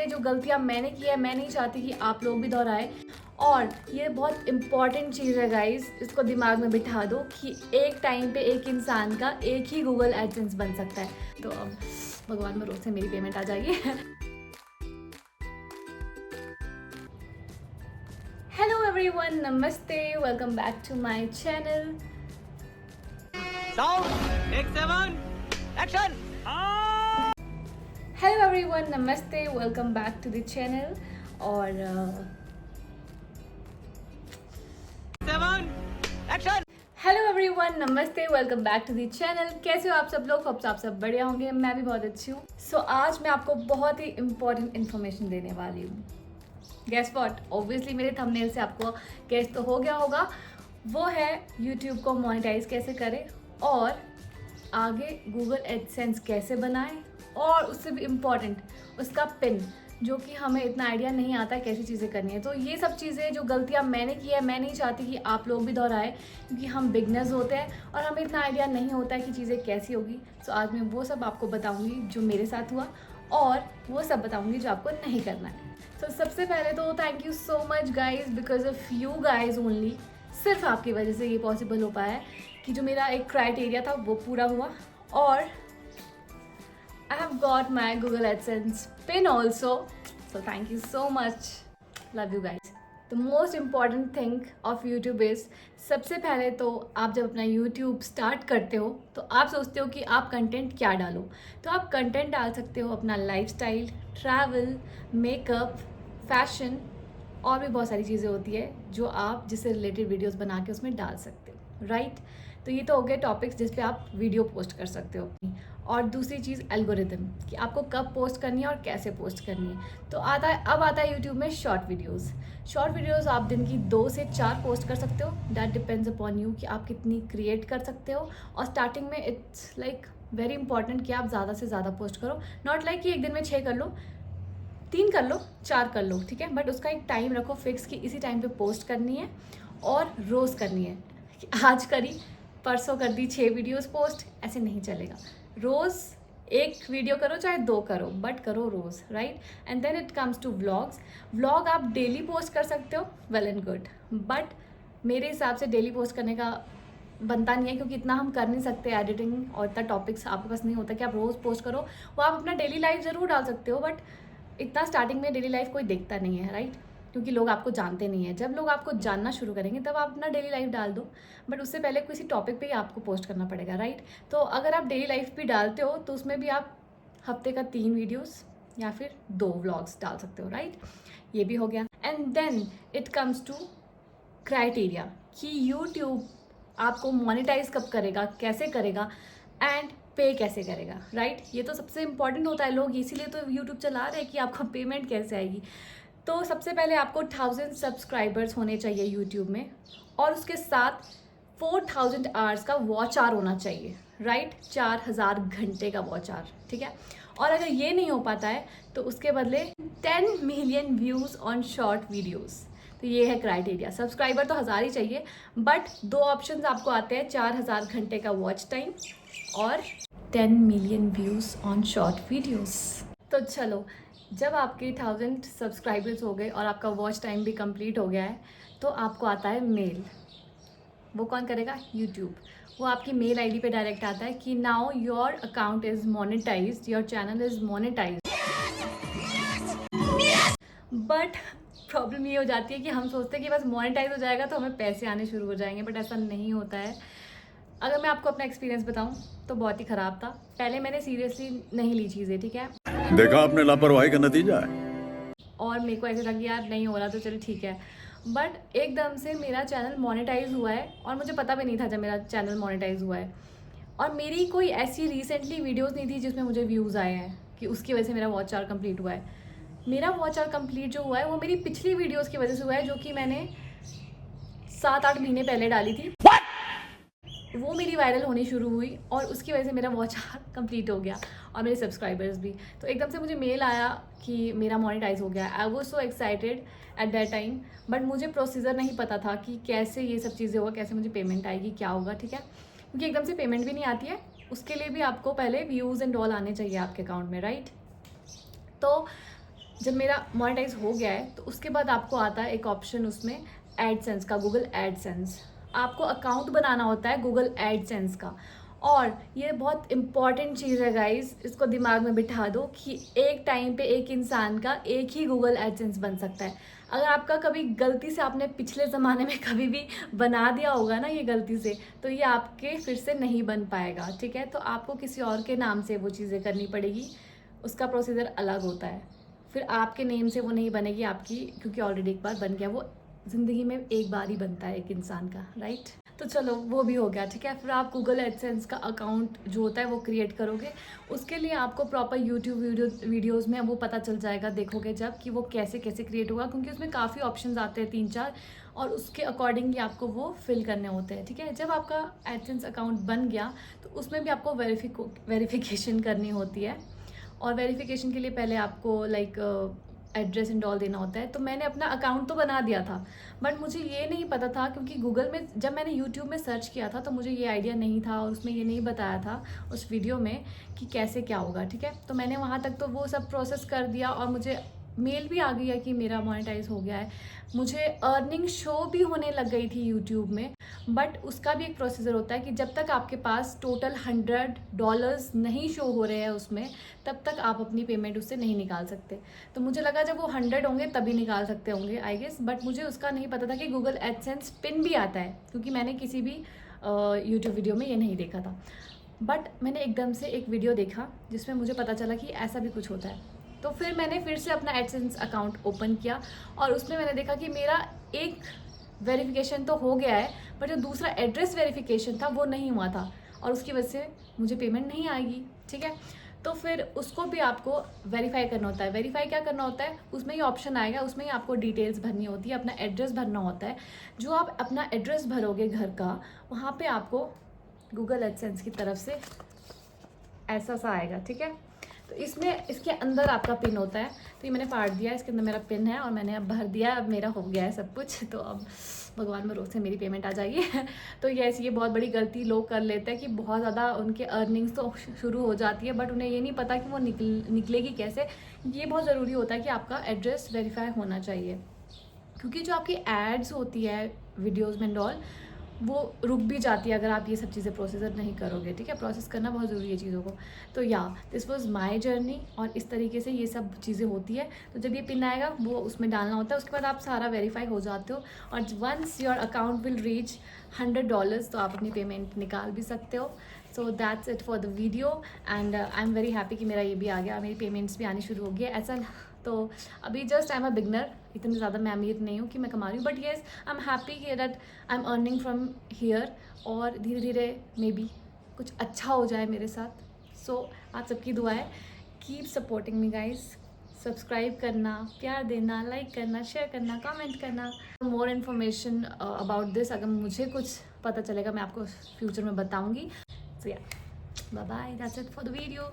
चीज़ें जो गलतियाँ मैंने की है मैं नहीं चाहती कि आप लोग भी दोहराए। और ये बहुत इम्पॉर्टेंट चीज़ है गाइस, इसको दिमाग में बिठा दो कि एक टाइम पे एक इंसान का एक ही गूगल एडसेंस बन सकता है। तो अब भगवान भरोसे से मेरी पेमेंट आ जाएगी। हेलो एवरीवन, नमस्ते, welcome back to my channel. Sound take 7 action. Hello everyone, नमस्ते, welcome back to the channel. और 7 एक्शन। हेलो एवरीवन, नमस्ते, welcome back to the channel. कैसे हो आप सब लोग? होप्स आप सब बढ़िया होंगे, मैं भी बहुत अच्छी हूँ। सो आज मैं आपको बहुत ही इंपॉर्टेंट इन्फॉर्मेशन देने वाली हूँ। Guess what? ऑब्वियसली मेरे थंबनेल से आपको गेस तो हो गया होगा। वो है यूट्यूब को मोनेटाइज कैसे करें और आगे गूगल एडसेंस कैसे बनाएं, और उससे भी इम्पॉर्टेंट उसका पिन, जो कि हमें इतना आइडिया नहीं आता है कैसी चीज़ें करनी है। तो ये सब चीज़ें जो गलतियाँ मैंने की है मैं नहीं चाहती कि आप लोग भी दोहराएं, क्योंकि हम बिगनर्स होते हैं और हमें इतना आइडिया नहीं होता है कि चीज़ें कैसी होगी। सो आज मैं वो सब आपको बताऊँगी जो मेरे साथ हुआ, और वो सब बताऊँगी जो आपको नहीं करना है। तो सबसे पहले तो thank you so much guys, because of you guys only, सिर्फ आपकी वजह से ये पॉसिबल हो पाया है कि जो मेरा एक क्राइटेरिया था वो पूरा हुआ। और I have got my Google AdSense pin also, so thank you so much. Love you guys. The most important thing of YouTube is, सबसे पहले तो आप जब अपना YouTube स्टार्ट करते हो तो आप सोचते हो कि आप कंटेंट क्या डालो। तो आप कंटेंट डाल सकते हो अपना लाइफस्टाइल, ट्रैवल, मेकअप, फैशन, और भी बहुत सारी चीज़ें होती है जो आप जिससे रिलेटेड वीडियोस बना के उसमें डाल सकते हो, राइट? तो ये तो हो गए टॉपिक्स जिस पे आप वीडियो पोस्ट कर सकते हो अपनी। और दूसरी चीज़ एल्गोरिदम, कि आपको कब पोस्ट करनी है और कैसे पोस्ट करनी है। तो अब आता है यूट्यूब में शॉर्ट वीडियोस। शॉर्ट वीडियोस आप दिन की 2 से 4 पोस्ट कर सकते हो। दैट डिपेंड्स अपॉन यू कि आप कितनी क्रिएट कर सकते हो। और स्टार्टिंग में इट्स लाइक वेरी इंपॉर्टेंट कि आप ज़्यादा से ज़्यादा पोस्ट करो। नॉट लाइक कि एक दिन में 6 कर लो, 3 कर लो, 4 कर लो, ठीक है, बट उसका एक टाइम रखो फिक्स कि इसी टाइम पे पोस्ट करनी है और रोज़ करनी है। आज करी, परसों कर दी 6 वीडियोस पोस्ट, ऐसे नहीं चलेगा। रोज़ एक वीडियो करो, चाहे 2 करो, बट करो रोज़, right? And then it comes to vlogs. Vlog आप डेली पोस्ट कर सकते हो, वेल एंड गुड, बट मेरे हिसाब से डेली पोस्ट करने का बनता नहीं है, क्योंकि इतना हम कर नहीं सकते एडिटिंग, और इतना टॉपिक्स आपके पास नहीं होता कि आप रोज़ पोस्ट करो। वो आप अपना डेली लाइफ ज़रूर डाल सकते हो, बट इतना स्टार्टिंग में डेली लाइफ कोई देखता नहीं है, राइट? क्योंकि लोग आपको जानते नहीं है। जब लोग आपको जानना शुरू करेंगे तब आप अपना डेली लाइफ डाल दो, बट उससे पहले किसी टॉपिक पे ही आपको पोस्ट करना पड़ेगा, राइट? तो अगर आप डेली लाइफ भी डालते हो तो उसमें भी आप हफ्ते का 3 वीडियोस या फिर 2 व्लॉग्स डाल सकते हो, राइट? ये भी हो गया। And then it comes to criteria कि यूट्यूब आपको मोनेटाइज कब करेगा, कैसे करेगा, एंड पे कैसे करेगा, राइट? ये तो सबसे इंपॉर्टेंट होता है। लोग इसीलिए तो यूट्यूब चला रहे हैं कि आपको पेमेंट कैसे आएगी। तो सबसे पहले आपको 1000 सब्सक्राइबर्स होने चाहिए यूट्यूब में, और उसके साथ 4000 आवर्स का वॉच आवर होना चाहिए, राइट? 4000 घंटे का वॉच आवर, ठीक है? और अगर ये नहीं हो पाता है तो उसके बदले 10 million views on short videos. तो ये है क्राइटेरिया। सब्सक्राइबर तो 1000 ही चाहिए, बट 2 ऑप्शंस आपको आते हैं, 4000 घंटे का वॉच टाइम और 10 million views on short videos. तो चलो, जब आपके 1000 सब्सक्राइबर्स हो गए और आपका वॉच टाइम भी कंप्लीट हो गया है, तो आपको आता है मेल। वो कौन करेगा? यूट्यूब। वो आपकी मेल आईडी पे डायरेक्ट आता है कि now your account is monetised, your channel is monetised. But problem ये हो जाती है कि हम सोचते हैं कि बस मोनेटाइज हो जाएगा तो हमें पैसे आने शुरू हो जाएंगे, बट ऐसा नहीं होता है। अगर मैं आपको अपना एक्सपीरियंस बताऊं तो बहुत ही ख़राब था। पहले मैंने सीरियसली नहीं ली चीज़ें, ठीक है, देखा आपने लापरवाही का नतीजा है। और मेरे को ऐसे था कि यार नहीं हो रहा तो चलो ठीक है, बट एकदम से मेरा चैनल मोनेटाइज हुआ है और मुझे पता भी नहीं था जब मेरा चैनल मोनेटाइज हुआ है। और मेरी कोई ऐसी रिसेंटली वीडियोस नहीं थी जिसमें मुझे व्यूज़ आए हैं कि उसकी वजह से मेरा वॉच आवर कंप्लीट हुआ है। मेरा वॉच आवर कंप्लीट जो हुआ है वो मेरी पिछली वीडियोस की वजह से हुआ है, जो कि मैंने 7-8 महीने पहले डाली थी। वो मेरी वायरल होनी शुरू हुई और उसकी वजह से मेरा वॉच आवर कंप्लीट हो गया, और मेरे सब्सक्राइबर्स भी। तो एकदम से मुझे मेल आया कि मेरा मोनेटाइज हो गया। I was so excited at that time, but मुझे प्रोसीजर नहीं पता था कि कैसे ये सब चीज़ें होगा, कैसे मुझे पेमेंट आएगी, क्या होगा, ठीक है? क्योंकि एकदम से पेमेंट भी नहीं आती है, उसके लिए भी आपको पहले व्यूज़ एंड ऑल आने चाहिए आपके अकाउंट में, राइट? तो जब मेरा मोनेटाइज हो गया है तो उसके बाद आपको आता है एक ऑप्शन उसमें एडसेंस का, गूगल एडसेंस। आपको अकाउंट बनाना होता है गूगल एडसेंस का। और ये बहुत इंपॉर्टेंट चीज़ है गाइस, इसको दिमाग में बिठा दो कि एक टाइम पे एक इंसान का एक ही गूगल एडसेंस बन सकता है। अगर आपका कभी गलती से आपने पिछले ज़माने में कभी भी बना दिया होगा ना ये गलती से, तो ये आपके फिर से नहीं बन पाएगा, ठीक है। तो आपको किसी और के नाम से वो चीज़ें करनी पड़ेगी, उसका प्रोसीजर अलग होता है। फिर आपके नेम से वो नहीं बनेगी आपकी, क्योंकि ऑलरेडी एक बार बन गया। वो ज़िंदगी में एक बार ही बनता है एक इंसान का, राइट। तो चलो वो भी हो गया, ठीक है। फिर आप गूगल एडसेंस का अकाउंट जो होता है वो क्रिएट करोगे। उसके लिए आपको प्रॉपर यूट्यूब वीडियोज़ में वो पता चल जाएगा, देखोगे जब, कि वो कैसे कैसे क्रिएट होगा, क्योंकि उसमें काफ़ी ऑप्शंस आते हैं 3-4, और उसके अकॉर्डिंगली आपको वो फिल करने होते हैं, ठीक है। जब आपका एडसेंस अकाउंट बन गया तो उसमें भी आपको वेरिफिकेशन करनी होती है। और वेरिफिकेशन के लिए पहले आपको एड्रेस एंड ऑल देना होता है। तो मैंने अपना अकाउंट तो बना दिया था, बट मुझे ये नहीं पता था, क्योंकि गूगल में जब मैंने यूट्यूब में सर्च किया था तो मुझे ये आइडिया नहीं था, और उसमें ये नहीं बताया था उस वीडियो में कि कैसे क्या होगा, ठीक है। तो मैंने वहाँ तक तो वो सब प्रोसेस कर दिया, और मुझे मेल भी आ गई है कि मेरा मोनेटाइज हो गया है। मुझे अर्निंग शो भी होने लग गई थी यूट्यूब में, बट उसका भी एक प्रोसीजर होता है कि जब तक आपके पास टोटल $100 नहीं शो हो रहे हैं उसमें, तब तक आप अपनी पेमेंट उससे नहीं निकाल सकते। तो मुझे लगा जब वो 100 होंगे तभी निकाल सकते होंगे आई गेस, बट मुझे उसका नहीं पता था कि गूगल एडसेंस पिन भी आता है, क्योंकि मैंने किसी भी यूट्यूब वीडियो में ये नहीं देखा था। बट मैंने एकदम से एक वीडियो देखा जिसमें मुझे पता चला कि ऐसा भी कुछ होता है। तो फिर मैंने फिर से अपना एडसेंस अकाउंट ओपन किया, और उसमें मैंने देखा कि मेरा एक वेरिफिकेशन तो हो गया है, पर जो दूसरा एड्रेस वेरिफिकेशन था वो नहीं हुआ था, और उसकी वजह से मुझे पेमेंट नहीं आएगी, ठीक है। तो फिर उसको भी आपको वेरीफाई करना होता है। वेरीफाई क्या करना होता है, उसमें ही ऑप्शन आएगा, उसमें ही आपको डिटेल्स भरनी होती है, अपना एड्रेस भरना होता है। जो आप अपना एड्रेस भरोगे घर का, वहाँ पे आपको गूगल एडसेंस की तरफ से ऐसा सा आएगा, ठीक है। तो इसमें इसके अंदर आपका पिन होता है। तो ये मैंने फाड़ दिया, इसके अंदर मेरा पिन है और मैंने अब भर दिया, अब मेरा हो गया है सब कुछ। तो अब भगवान भरोसे से मेरी पेमेंट आ जाएगी। तो ये बहुत बड़ी गलती लोग कर लेते हैं कि बहुत ज़्यादा उनके अर्निंग्स तो शुरू हो जाती है, बट उन्हें ये नहीं पता कि वो निकलेगी कैसे। ये बहुत ज़रूरी होता है कि आपका एड्रेस वेरीफाई होना चाहिए, क्योंकि जो आपकी एड्स होती है वीडियोज़ में एंड ऑल, वो रुक भी जाती है अगर आप ये सब चीज़ें प्रोसीजर नहीं करोगे, ठीक है। प्रोसेस करना बहुत ज़रूरी है चीज़ों को। तो दिस वाज माय जर्नी, और इस तरीके से ये सब चीज़ें होती है। तो जब ये पिन आएगा वो उसमें डालना होता है, उसके बाद आप सारा वेरीफाई हो जाते हो, और once your account will reach $100 तो आप अपनी पेमेंट निकाल भी सकते हो। So that's it for the video, and I am very happy कि मेरा ये भी आ गया, मेरी पेमेंट्स भी आनी शुरू हो गई है। ऐसा तो अभी just I am a beginner, इतनी ज़्यादा मैं अमीर नहीं हूँ कि मैं कमा रही हूँ, but yes I am happy कि that I am earning from here, और धीरे धीरे मे बी कुछ अच्छा हो जाए मेरे साथ। सो आप सबकी दुआ है, keep supporting me guys. Subscribe करना, प्यार देना, लाइक करना, शेयर करना, कमेंट करना। मोर इन्फॉर्मेशन अबाउट दिस, अगर मुझे कुछ पता चलेगा मैं आपको फ्यूचर में बताऊँगी। So bye bye, that's it for the video.